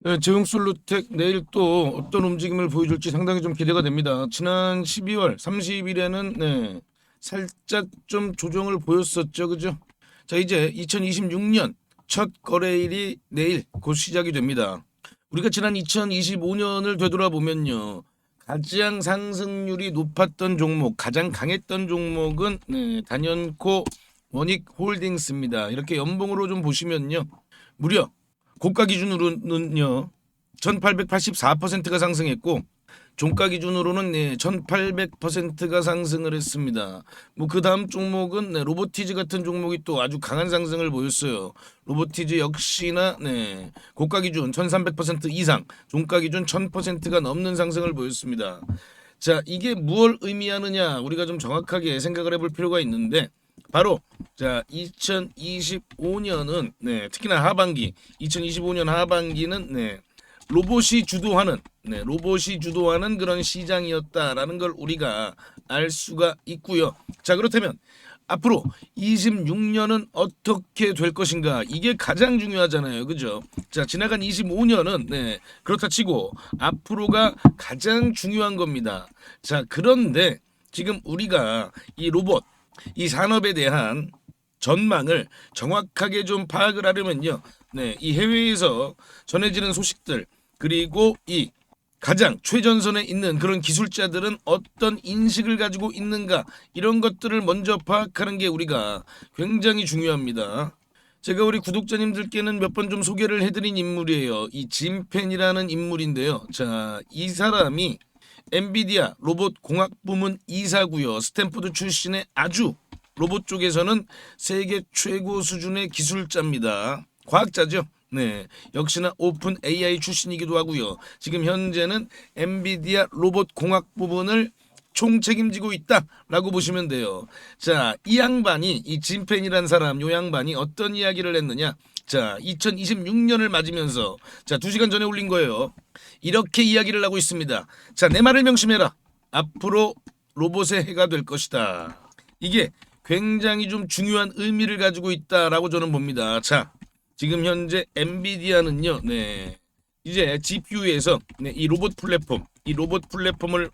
네, 제용솔루텍 내일 또 어떤 움직임을 보여줄지 상당히 좀 기대가 됩니다. 지난 12월 30일에는 네, 살짝 좀 조정을 보였었죠, 그죠? 자, 이제 2026년 첫 거래일이 내일 곧 시작이 됩니다. 우리가 지난 2025년을 되돌아보면요, 가장 상승률이 높았던 종목, 가장 강했던 종목은 네, 단연코 원익홀딩스입니다. 이렇게 연봉으로 좀 보시면요, 무려 고가 기준으로는요 1884%가 상승했고 종가 기준으로는 네, 1800%가 상승을 했습니다. 뭐 그 다음 종목은 네, 로보티즈 같은 종목이 또 아주 강한 상승을 보였어요. 로보티즈 역시나 네, 고가 기준 1300% 이상, 종가 기준 1000%가 넘는 상승을 보였습니다. 자, 이게 무엇을 의미하느냐 우리가 좀 정확하게 생각을 해볼 필요가 있는데 바로 자 2025년은 네, 특히나 하반기 2025년 하반기는 네, 로봇이 주도하는 그런 시장이었다라는 걸 우리가 알 수가 있고요. 자, 그렇다면 앞으로 26년은 어떻게 될 것인가 이게 가장 중요하잖아요, 그죠? 자, 지나간 25년은 네, 그렇다 치고 앞으로가 가장 중요한 겁니다. 자, 그런데 지금 우리가 이 로봇 이 산업에 대한 전망을 정확하게 좀 파악을 하려면요. 네, 이 해외에서 전해지는 소식들 그리고 이 가장 최전선에 있는 그런 기술자들은 어떤 인식을 가지고 있는가 이런 것들을 먼저 파악하는 게 우리가 굉장히 중요합니다. 제가 우리 구독자님들께는 몇 번 좀 소개를 해드린 인물이에요. 이 짐펜이라는 인물인데요. 자, 이 사람이 엔비디아 로봇 공학 부문 이사고요. 스탠포드 출신의 아주 로봇 쪽에서는 세계 최고 수준의 기술자입니다. 과학자죠. 네, 역시나 오픈 AI 출신이기도 하고요. 지금 현재는 엔비디아 로봇 공학 부분을 총 책임지고 있다라고 보시면 돼요. 자, 이 양반이 이 진펜이란 사람, 요 양반이 어떤 이야기를 했느냐? 자, 2026년을 맞으면서 자, 2시간 전에 올린 거예요. 이렇게 이야기를 하고 있습니다. 자, 내 말을 명심해라. 앞으로 로봇의 해가 될 것이다. 이게 굉장히 좀 중요한 의미를 가지고 있다라고 저는 봅니다. 자, 지금 현재 엔비디아는요, 네, 이제 GPU에서 네, 이 로봇 플랫폼을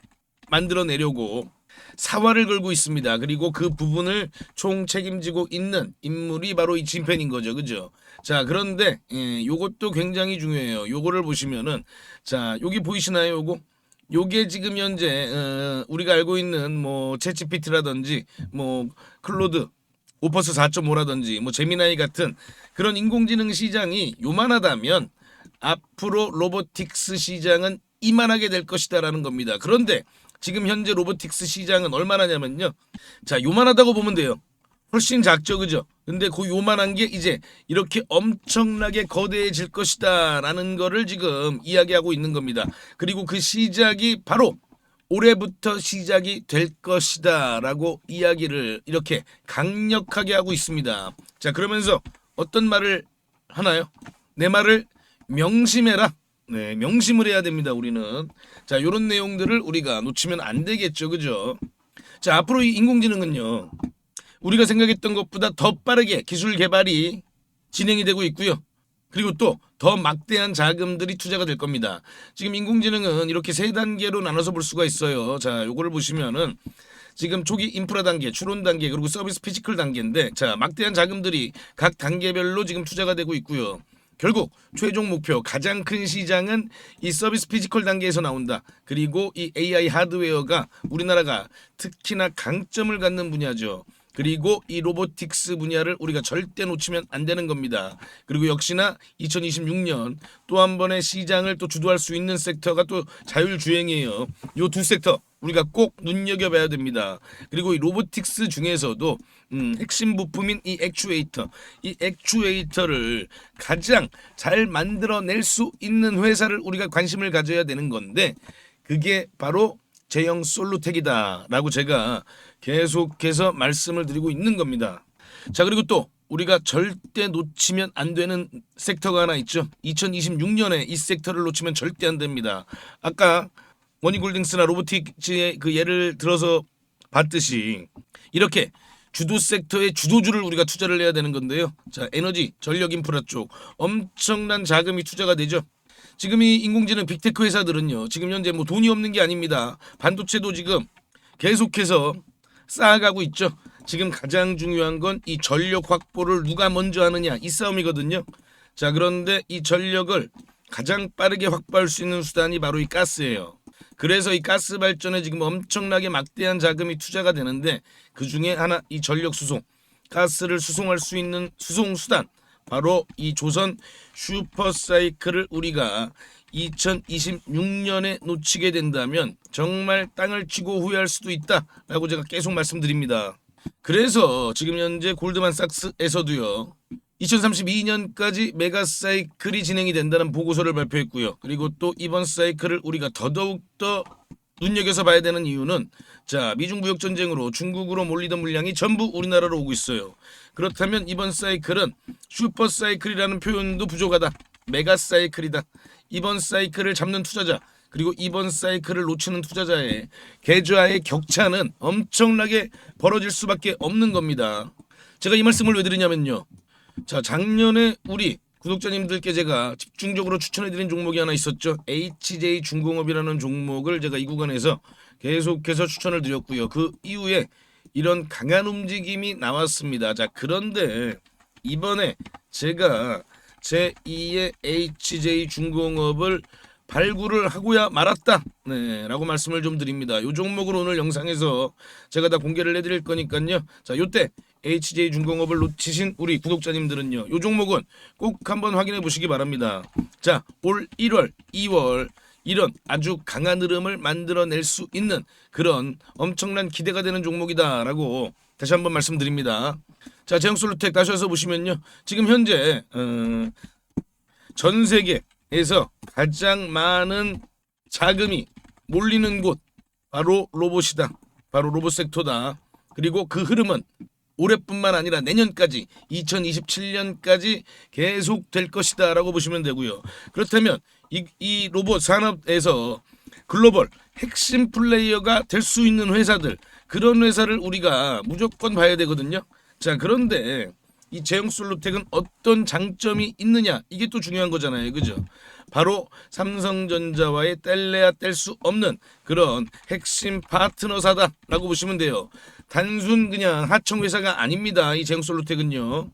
만들어내려고 사활을 걸고 있습니다. 그리고 그 부분을 총 책임지고 있는 인물이 바로 이 진펜인 거죠, 그죠? 자, 그런데 요것도 굉장히 중요해요. 요거를 보시면은 자, 여기 보이시나요, 요거? 요게 지금 현재 우리가 알고 있는 뭐 챗GPT라든지 뭐 클로드 오퍼스 4.5라든지 뭐 제미나이 같은 그런 인공지능 시장이 요만하다면 앞으로 로보틱스 시장은 이만하게 될 것이다라는 겁니다. 그런데 지금 현재 로보틱스 시장은 얼마나냐면요. 자, 요만하다고 보면 돼요. 훨씬 작죠, 그죠? 근데 그 요만한 게 이제 이렇게 엄청나게 거대해질 것이다라는 거를 지금 이야기하고 있는 겁니다. 그리고 그 시작이 바로 올해부터 시작이 될 것이다라고 이야기를 이렇게 강력하게 하고 있습니다. 자, 그러면서 어떤 말을 하나요? 내 말을 명심해라. 네, 명심을 해야 됩니다, 우리는. 자, 요런 내용들을 우리가 놓치면 안 되겠죠, 그죠? 자, 앞으로 이 인공지능은요. 우리가 생각했던 것보다 더 빠르게 기술 개발이 진행이 되고 있고요. 그리고 또 더 막대한 자금들이 투자가 될 겁니다. 지금 인공지능은 이렇게 세 단계로 나눠서 볼 수가 있어요. 자, 요거를 보시면은 지금 초기 인프라 단계, 추론 단계, 그리고 서비스 피지컬 단계인데 자, 막대한 자금들이 각 단계별로 지금 투자가 되고 있고요. 결국 최종 목표 가장 큰 시장은 이 서비스 피지컬 단계에서 나온다. 그리고 이 AI 하드웨어가 우리나라가 특히나 강점을 갖는 분야죠. 그리고 이 로보틱스 분야를 우리가 절대 놓치면 안 되는 겁니다. 그리고 역시나 2026년 또 한 번의 시장을 또 주도할 수 있는 섹터가 또 자율주행이에요. 요 두 섹터 우리가 꼭 눈여겨봐야 됩니다. 그리고 이 로보틱스 중에서도 핵심 부품인 이 액추에이터를 가장 잘 만들어낼 수 있는 회사를 우리가 관심을 가져야 되는 건데 그게 바로 제형 솔루텍이다라고 제가 계속해서 말씀을 드리고 있는 겁니다. 자, 그리고 또 우리가 절대 놓치면 안 되는 섹터가 하나 있죠. 2026년에 이 섹터를 놓치면 절대 안 됩니다. 아까 머니골딩스나 로보틱스의 그 예를 들어서 봤듯이 이렇게 주도 섹터의 주도주를 우리가 투자를 해야 되는 건데요. 자, 에너지, 전력 인프라 쪽 엄청난 자금이 투자가 되죠. 지금 이 인공지능 빅테크 회사들은요. 지금 현재 뭐 돈이 없는 게 아닙니다. 반도체도 지금 계속해서 쌓아가고 있죠. 지금 가장 중요한 건 이 전력 확보를 누가 먼저 하느냐 이 싸움이거든요. 자, 그런데 이 전력을 가장 빠르게 확보할 수 있는 수단이 바로 이 가스예요. 그래서 이 가스 발전에 지금 엄청나게 막대한 자금이 투자가 되는데 그 중에 하나 이 전력 수송, 가스를 수송할 수 있는 수송 수단 바로 이 조선 슈퍼사이클을 우리가 2026년에 놓치게 된다면 정말 땅을 치고 후회할 수도 있다라고 제가 계속 말씀드립니다. 그래서 지금 현재 골드만삭스에서도요. 2032년까지 메가 사이클이 진행이 된다는 보고서를 발표했고요. 그리고 또 이번 사이클을 우리가 더더욱더 눈여겨서 봐야 되는 이유는 자, 미중 무역 전쟁으로 중국으로 몰리던 물량이 전부 우리나라로 오고 있어요. 그렇다면 이번 사이클은 슈퍼 사이클이라는 표현도 부족하다. 메가 사이클이다. 이번 사이클을 잡는 투자자 그리고 이번 사이클을 놓치는 투자자의 계좌의 격차는 엄청나게 벌어질 수밖에 없는 겁니다. 제가 이 말씀을 왜 드리냐면요. 자, 작년에 우리 구독자님들께 제가 집중적으로 추천해드린 종목이 하나 있었죠. HJ중공업이라는 종목을 제가 이 구간에서 계속해서 추천을 드렸고요. 그 이후에 이런 강한 움직임이 나왔습니다. 자, 그런데 이번에 제가 제2의 HJ중공업을 발굴을 하고야 말았다. 네, 라고 말씀을 좀 드립니다. 이 종목을 오늘 영상에서 제가 다 공개를 해드릴 거니까요. 자, 요때 HJ중공업을 놓치신 우리 구독자님들은요. 이 종목은 꼭 한번 확인해 보시기 바랍니다. 자, 올 1월, 2월 이런 아주 강한 흐름을 만들어낼 수 있는 그런 엄청난 기대가 되는 종목이다라고 다시 한번 말씀드립니다. 자, 제형솔루텍 다시 와서 보시면요. 지금 현재 전 세계에서 가장 많은 자금이 몰리는 곳 바로 로봇이다. 바로 로봇 섹터다. 그리고 그 흐름은 올해뿐만 아니라 내년까지 2027년까지 계속될 것이다 라고 보시면 되고요. 그렇다면 이 로봇 산업에서 글로벌 핵심 플레이어가 될 수 있는 회사들 그런 회사를 우리가 무조건 봐야 되거든요. 자, 그런데 이 제형솔루텍은 어떤 장점이 있느냐 이게 또 중요한 거잖아요. 그죠? 바로 삼성전자와의 뗄래야 뗄 수 없는 그런 핵심 파트너사다라고 보시면 돼요. 단순 그냥 하청 회사가 아닙니다. 이 제형솔루텍은요.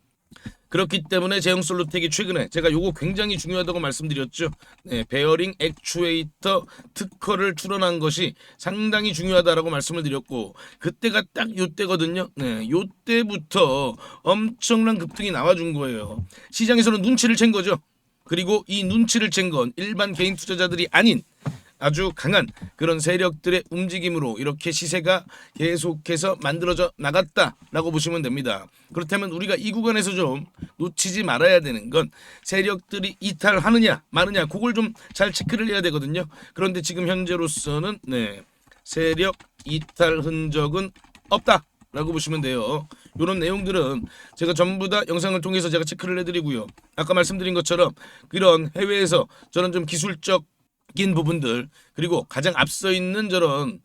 그렇기 때문에 제형솔루텍이 최근에 제가 요거 굉장히 중요하다고 말씀드렸죠. 네, 베어링 액추에이터 특허를 출원한 것이 상당히 중요하다라고 말씀을 드렸고 그때가 딱 요때거든요. 네, 요때부터 엄청난 급등이 나와준 거예요. 시장에서는 눈치를 챈 거죠. 그리고 이 눈치를 챈 건 일반 개인 투자자들이 아닌 아주 강한 그런 세력들의 움직임으로 이렇게 시세가 계속해서 만들어져 나갔다라고 보시면 됩니다. 그렇다면 우리가 이 구간에서 좀 놓치지 말아야 되는 건 세력들이 이탈하느냐 마느냐 그걸 좀 잘 체크를 해야 되거든요. 그런데 지금 현재로서는 세력 이탈 흔적은 없다라고 보시면 돼요. 이런 내용들은 제가 전부 다 영상을 통해서 제가 체크를 해드리고요. 아까 말씀드린 것처럼 이런 해외에서 저는 좀 기술적 긴 부분들 그리고 가장 앞서 있는 저런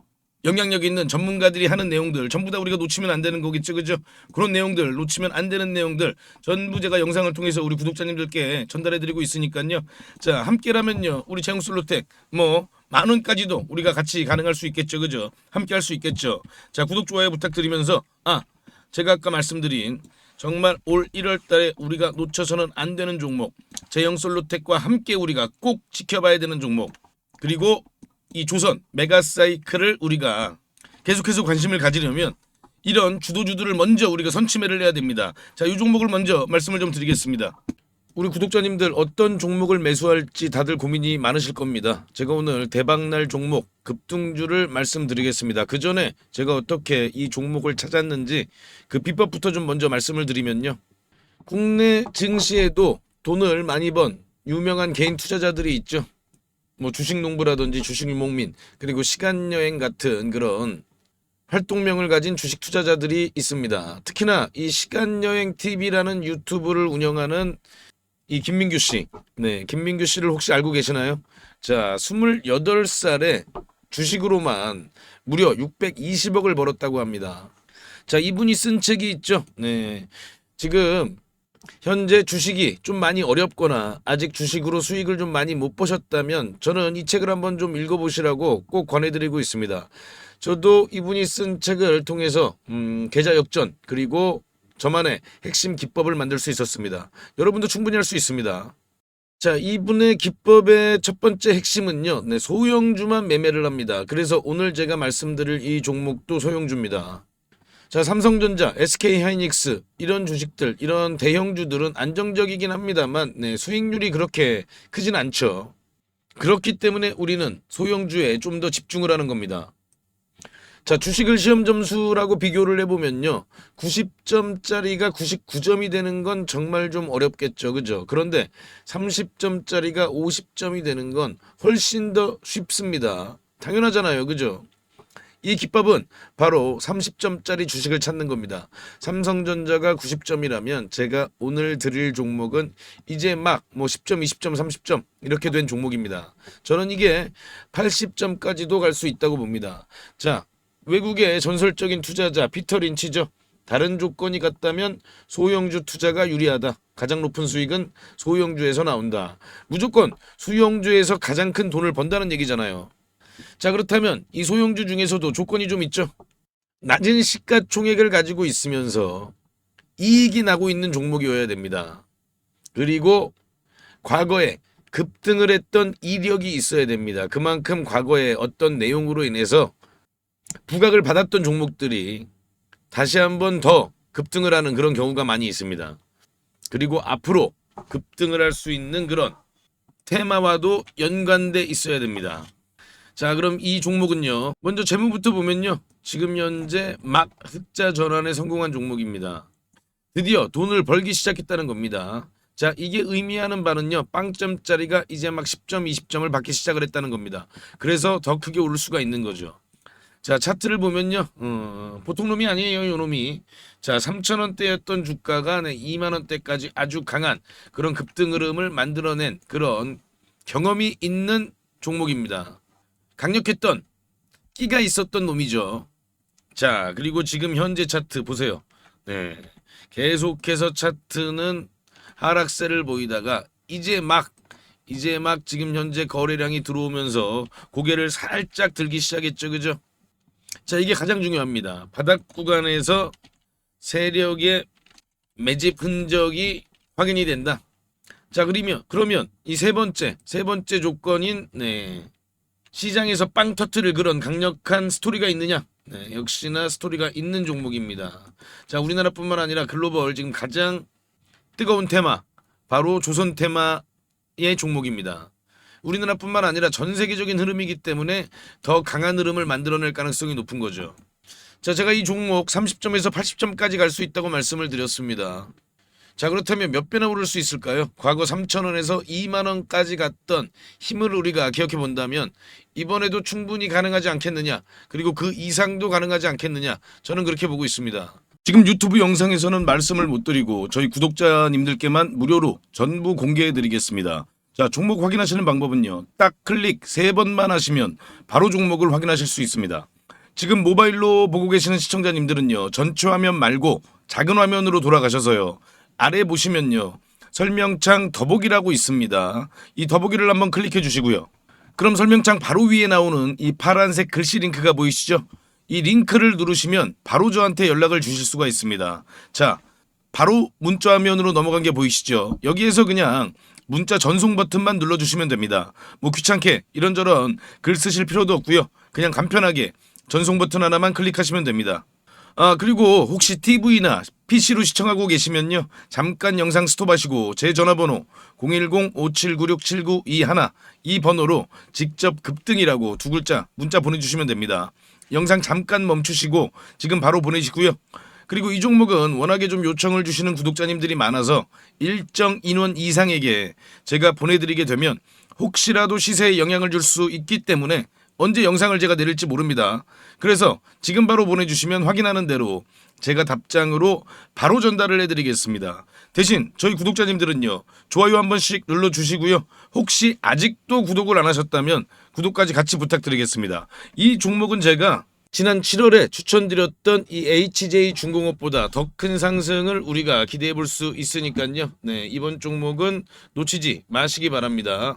영향력 있는 전문가들이 하는 내용들 전부 다 우리가 놓치면 안 되는 거겠죠. 그죠? 그런 내용들 놓치면 안 되는 내용들 전부 제가 영상을 통해서 우리 구독자님들께 전달해 드리고 있으니까요. 자, 함께라면요. 우리 제형솔루텍 뭐 만 원까지도 우리가 같이 가능할 수 있겠죠. 그죠? 함께 할 수 있겠죠. 자, 구독 좋아요 부탁드리면서 제가 아까 말씀드린 정말 올 1월 달에 우리가 놓쳐서는 안 되는 종목 제형솔루텍과 함께 우리가 꼭 지켜봐야 되는 종목 그리고 이 조선 메가사이클을 우리가 계속해서 관심을 가지려면 이런 주도주들을 먼저 우리가 선취매를 해야 됩니다. 자, 이 종목을 먼저 말씀을 좀 드리겠습니다. 우리 구독자님들 어떤 종목을 매수할지 다들 고민이 많으실 겁니다. 제가 오늘 대박날 종목 급등주를 말씀드리겠습니다. 그 전에 제가 어떻게 이 종목을 찾았는지 그 비법부터 좀 먼저 말씀을 드리면요. 국내 증시에도 돈을 많이 번 유명한 개인 투자자들이 있죠. 뭐 주식농부라든지 주식유목민 그리고 시간여행 같은 그런 활동명을 가진 주식 투자자들이 있습니다. 특히나 이 시간여행 TV라는 유튜브를 운영하는 이 김민규 씨. 네, 김민규 씨를 혹시 알고 계시나요? 자, 28살에 주식으로만 무려 620억을 벌었다고 합니다. 자, 이분이 쓴 책이 있죠. 네. 지금 현재 주식이 좀 많이 어렵거나 아직 주식으로 수익을 좀 많이 못 보셨다면 저는 이 책을 한번 좀 읽어보시라고 꼭 권해드리고 있습니다. 저도 이분이 쓴 책을 통해서 계좌 역전 그리고 저만의 핵심 기법을 만들 수 있었습니다. 여러분도 충분히 할 수 있습니다. 자, 이분의 기법의 첫 번째 핵심은요. 소형주만 매매를 합니다. 그래서 오늘 제가 말씀드릴 이 종목도 소형주입니다. 자, 삼성전자, SK하이닉스 이런 주식들, 이런 대형주들은 안정적이긴 합니다만 수익률이 그렇게 크진 않죠. 그렇기 때문에 우리는 소형주에 좀 더 집중을 하는 겁니다. 자, 주식을 시험 점수라고 비교를 해보면요. 90점짜리가 99점이 되는 건 정말 좀 어렵겠죠. 그죠? 그런데 30점짜리가 50점이 되는 건 훨씬 더 쉽습니다. 당연하잖아요. 그죠? 이 기법은 바로 30점짜리 주식을 찾는 겁니다. 삼성전자가 90점이라면 제가 오늘 드릴 종목은 이제 막 10점, 20점, 30점 이렇게 된 종목입니다. 저는 이게 80점까지도 갈 수 있다고 봅니다. 자, 외국의 전설적인 투자자 피터 린치죠. 다른 조건이 같다면 소형주 투자가 유리하다. 가장 높은 수익은 소형주에서 나온다. 무조건 소형주에서 가장 큰 돈을 번다는 얘기잖아요. 자, 그렇다면 이 소형주 중에서도 조건이 좀 있죠. 낮은 시가총액을 가지고 있으면서 이익이 나고 있는 종목이어야 됩니다. 그리고 과거에 급등을 했던 이력이 있어야 됩니다. 그만큼 과거에 어떤 내용으로 인해서 부각을 받았던 종목들이 다시 한번 더 급등을 하는 그런 경우가 많이 있습니다. 그리고 앞으로 급등을 할 수 있는 그런 테마와도 연관돼 있어야 됩니다. 자, 그럼 이 종목은요. 먼저 재무부터 보면요. 지금 현재 막 흑자 전환에 성공한 종목입니다. 드디어 돈을 벌기 시작했다는 겁니다. 자, 이게 의미하는 바는요. 빵점짜리가 이제 막 10점, 20점을 받기 시작을 했다는 겁니다. 그래서 더 크게 오를 수가 있는 거죠. 자, 차트를 보면요. 보통 놈이 아니에요, 요 놈이. 자, 3,000원대였던 주가가 2만원대까지 아주 강한 그런 급등 흐름을 만들어낸 그런 경험이 있는 종목입니다. 강력했던 끼가 있었던 놈이죠. 자, 그리고 지금 현재 차트 보세요. 네, 계속해서 차트는 하락세를 보이다가 이제 막 지금 현재 거래량이 들어오면서 고개를 살짝 들기 시작했죠. 그죠? 자, 이게 가장 중요합니다. 바닥 구간에서 세력의 매집 흔적이 확인이 된다. 자, 그러면 이 세 번째 조건인 시장에서 빵 터트릴 그런 강력한 스토리가 있느냐? 역시나 스토리가 있는 종목입니다. 자, 우리나라뿐만 아니라 글로벌 지금 가장 뜨거운 테마 바로 조선 테마의 종목입니다. 우리나라뿐만 아니라 전 세계적인 흐름이기 때문에 더 강한 흐름을 만들어낼 가능성이 높은 거죠. 자, 제가 이 종목 30점에서 80점까지 갈 수 있다고 말씀을 드렸습니다. 자, 그렇다면 몇 배나 오를 수 있을까요? 과거 3,000원에서 2만원까지 갔던 힘을 우리가 기억해 본다면 이번에도 충분히 가능하지 않겠느냐, 그리고 그 이상도 가능하지 않겠느냐, 저는 그렇게 보고 있습니다. 지금 유튜브 영상에서는 말씀을 못 드리고 저희 구독자님들께만 무료로 전부 공개해 드리겠습니다. 자, 종목 확인하시는 방법은요. 딱 클릭 3번만 하시면 바로 종목을 확인하실 수 있습니다. 지금 모바일로 보고 계시는 시청자님들은요. 전체 화면 말고 작은 화면으로 돌아가셔서요. 아래 보시면요. 설명창 더보기라고 있습니다. 이 더보기를 한번 클릭해 주시고요. 그럼 설명창 바로 위에 나오는 이 파란색 글씨 링크가 보이시죠? 이 링크를 누르시면 바로 저한테 연락을 주실 수가 있습니다. 자, 바로 문자 화면으로 넘어간 게 보이시죠? 여기에서 그냥 문자 전송 버튼만 눌러주시면 됩니다. 뭐 귀찮게 이런저런 글 쓰실 필요도 없고요. 그냥 간편하게 전송 버튼 하나만 클릭하시면 됩니다. 아, 그리고 혹시 TV나 PC로 시청하고 계시면요. 잠깐 영상 스톱하시고 제 전화번호 010-5796-7921 이 번호로 직접 급등이라고 2글자 문자 보내주시면 됩니다. 영상 잠깐 멈추시고 지금 바로 보내시고요. 그리고 이 종목은 워낙에 좀 요청을 주시는 구독자님들이 많아서 일정 인원 이상에게 제가 보내드리게 되면 혹시라도 시세에 영향을 줄 수 있기 때문에 언제 영상을 제가 내릴지 모릅니다. 그래서 지금 바로 보내주시면 확인하는 대로 제가 답장으로 바로 전달을 해드리겠습니다. 대신 저희 구독자님들은요. 좋아요 한 번씩 눌러주시고요. 혹시 아직도 구독을 안 하셨다면 구독까지 같이 부탁드리겠습니다. 이 종목은 제가 지난 7월에 추천드렸던 이 HJ중공업보다 더 큰 상승을 우리가 기대해 볼 수 있으니까요. 네, 이번 종목은 놓치지 마시기 바랍니다.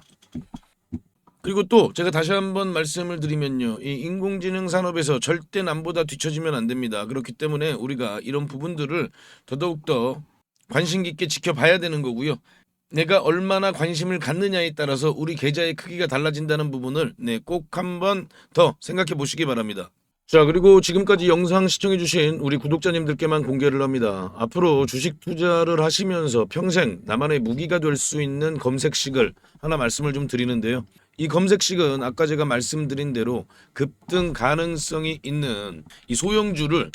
그리고 또 제가 다시 한번 말씀을 드리면요. 이 인공지능 산업에서 절대 남보다 뒤처지면 안 됩니다. 그렇기 때문에 우리가 이런 부분들을 더더욱더 관심 깊게 지켜봐야 되는 거고요. 내가 얼마나 관심을 갖느냐에 따라서 우리 계좌의 크기가 달라진다는 부분을 꼭 한번 더 생각해 보시기 바랍니다. 자, 그리고 지금까지 영상 시청해주신 우리 구독자님들께만 공개를 합니다. 앞으로 주식 투자를 하시면서 평생 나만의 무기가 될 수 있는 검색식을 하나 말씀을 좀 드리는데요. 이 검색식은 아까 제가 말씀드린 대로 급등 가능성이 있는 이 소형주를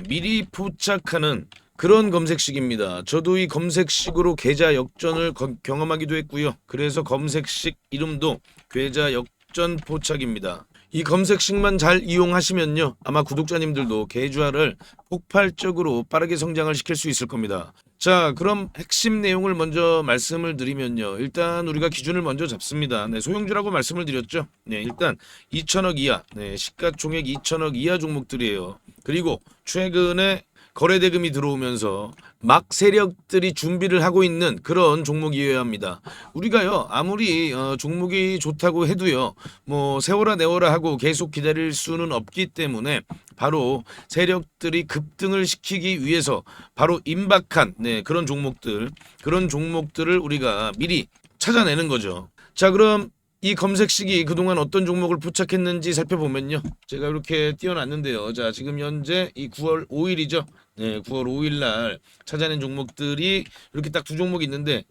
미리 포착하는 그런 검색식입니다. 저도 이 검색식으로 계좌 역전을 경험하기도 했고요. 그래서 검색식 이름도 계좌 역전 포착입니다. 이 검색식만 잘 이용하시면요. 아마 구독자님들도 계좌를 폭발적으로 빠르게 성장을 시킬 수 있을 겁니다. 자, 그럼 핵심 내용을 먼저 말씀을 드리면요. 일단 우리가 기준을 먼저 잡습니다. 소형주라고 말씀을 드렸죠. 일단 2천억 이하, 시가총액 2천억 이하 종목들이에요. 그리고 최근에 거래대금이 들어오면서 막 세력들이 준비를 하고 있는 그런 종목이어야 합니다. 우리가요 아무리 종목이 좋다고 해도요 뭐 세워라 내워라 하고 계속 기다릴 수는 없기 때문에 바로 세력들이 급등을 시키기 위해서 바로 임박한 그런 종목들을 우리가 미리 찾아내는 거죠. 자, 그럼 이 검색식이 그동안 어떤 종목을 포착했는지 살펴보면요. 제가 이렇게 띄워놨는데요. 자, 지금 현재 이 9월 5일이죠. 9월 5일 날 찾아낸 종목들이 이렇게 딱 두 종목이 있는데,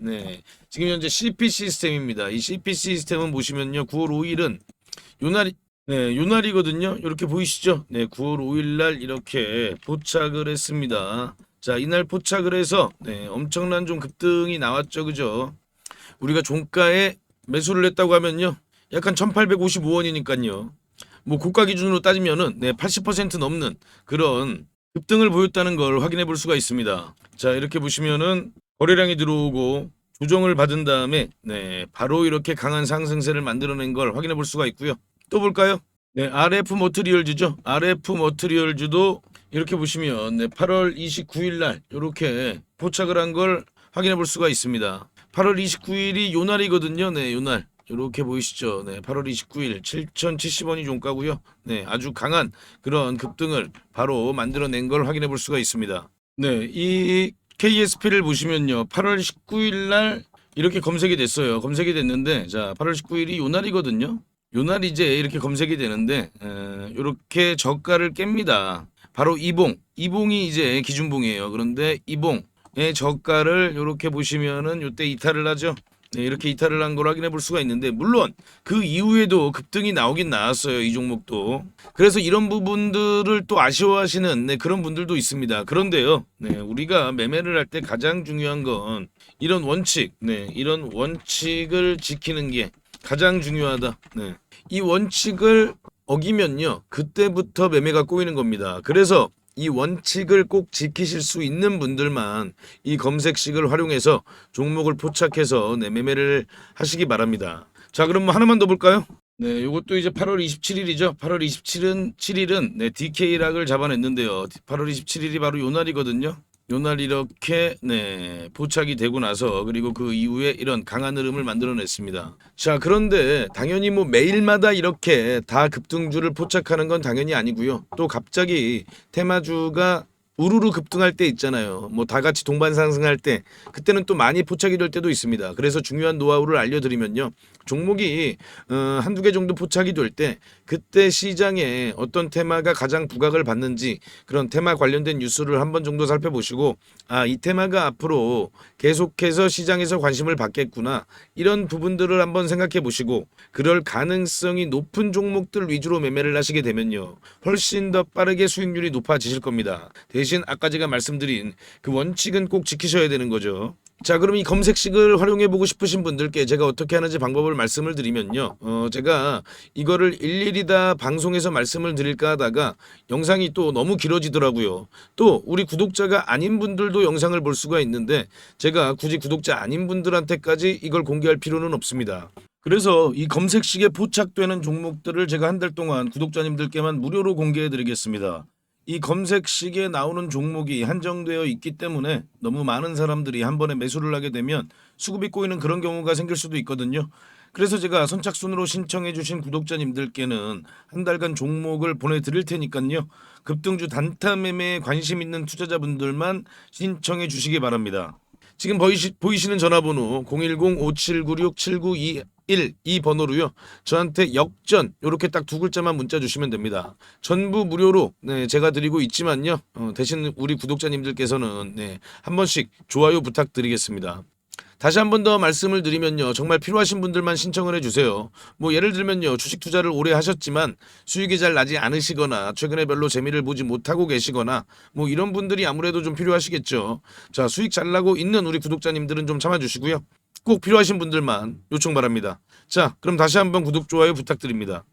지금 현재 CP 시스템입니다. 이 CP 시스템은 보시면요. 9월 5일은 요날이거든요. 이렇게 보이시죠? 9월 5일 날 이렇게 포착을 했습니다. 자, 이날 포착을 해서 엄청난 좀 급등이 나왔죠. 그죠? 우리가 종가에 매수를 했다고 하면요. 약간 1855원이니까요. 뭐 고가 기준으로 따지면은 80% 넘는 그런 급등을 보였다는 걸 확인해 볼 수가 있습니다. 자, 이렇게 보시면은 거래량이 들어오고 조정을 받은 다음에 바로 이렇게 강한 상승세를 만들어낸 걸 확인해 볼 수가 있고요. 또 볼까요? RF 머티리얼즈죠. RF 머티리얼즈도 이렇게 보시면 8월 29일 날 이렇게 포착을 한 걸 확인해 볼 수가 있습니다. 8월 29일이 요날이거든요. 요날. 이렇게 보이시죠? 8월 29일 7,070원이 종가고요. 아주 강한 그런 급등을 바로 만들어낸 걸 확인해 볼 수가 있습니다. 이 KSP를 보시면요. 8월 19일 날 이렇게 검색이 됐어요. 검색이 됐는데 자, 8월 19일이 요날이거든요. 요날 이제 이렇게 검색이 되는데 이렇게 저가를 깹니다. 바로 이봉이 이제 기준봉이에요. 그런데 이봉의 저가를 이렇게 보시면은 이때 이탈을 하죠. 이렇게 이탈을 한 걸 확인해 볼 수가 있는데 물론 그 이후에도 급등이 나오긴 나왔어요. 이 종목도. 그래서 이런 부분들을 또 아쉬워하시는 그런 분들도 있습니다. 그런데요. 우리가 매매를 할 때 가장 중요한 건 이런 원칙, 이런 원칙을 지키는 게 가장 중요하다. 이 원칙을 어기면요. 그때부터 매매가 꼬이는 겁니다. 그래서 이 원칙을 꼭 지키실 수 있는 분들만 이 검색식을 활용해서 종목을 포착해서 매매를 하시기 바랍니다. 자, 그럼 뭐 하나만 더 볼까요? 요것도 이제 8월 27일이죠. 8월 27일은 DK락을 잡아냈는데요. 8월 27일이 바로 요날이거든요. 요날 이렇게 포착이 되고 나서 그리고 그 이후에 이런 강한 흐름을 만들어냈습니다. 자, 그런데 당연히 뭐 매일마다 이렇게 다 급등주를 포착하는 건 당연히 아니고요. 또 갑자기 테마주가 우르르 급등할 때 있잖아요. 뭐 다 같이 동반 상승할 때 그때는 또 많이 포착이 될 때도 있습니다. 그래서 중요한 노하우를 알려드리면요. 종목이 한두 개 정도 포착이 될 때 그때 시장에 어떤 테마가 가장 부각을 받는지 그런 테마 관련된 뉴스를 한 번 정도 살펴보시고 이 테마가 앞으로 계속해서 시장에서 관심을 받겠구나 이런 부분들을 한번 생각해 보시고 그럴 가능성이 높은 종목들 위주로 매매를 하시게 되면요. 훨씬 더 빠르게 수익률이 높아지실 겁니다. 대신 아까 제가 말씀드린 그 원칙은 꼭 지키셔야 되는 거죠. 자, 그럼 이 검색식을 활용해 보고 싶으신 분들께 제가 어떻게 하는지 방법을 말씀을 드리면요. 제가 이거를 일일이 다 방송에서 말씀을 드릴까 하다가 영상이 또 너무 길어지더라고요. 또 우리 구독자가 아닌 분들도 영상을 볼 수가 있는데 제가 굳이 구독자 아닌 분들한테까지 이걸 공개할 필요는 없습니다. 그래서 이 검색식에 포착되는 종목들을 제가 한 달 동안 구독자님들께만 무료로 공개해 드리겠습니다. 이 검색식에 나오는 종목이 한정되어 있기 때문에 너무 많은 사람들이 한 번에 매수를 하게 되면 수급이 꼬이는 그런 경우가 생길 수도 있거든요. 그래서 제가 선착순으로 신청해 주신 구독자님들께는 한 달간 종목을 보내드릴 테니까요. 급등주 단타 매매에 관심 있는 투자자분들만 신청해 주시기 바랍니다. 지금 보이시는 전화번호 010-5796-7921 이 번호로요. 저한테 역전 요렇게 딱 두 글자만 문자 주시면 됩니다. 전부 무료로 제가 드리고 있지만요. 대신 우리 구독자님들께서는 한 번씩 좋아요 부탁드리겠습니다. 다시 한 번 더 말씀을 드리면요. 정말 필요하신 분들만 신청을 해주세요. 뭐 예를 들면요. 주식 투자를 오래 하셨지만 수익이 잘 나지 않으시거나 최근에 별로 재미를 보지 못하고 계시거나 뭐 이런 분들이 아무래도 좀 필요하시겠죠. 자, 수익 잘 나고 있는 우리 구독자님들은 좀 참아주시고요. 꼭 필요하신 분들만 요청 바랍니다. 자, 그럼 다시 한번 구독, 좋아요 부탁드립니다.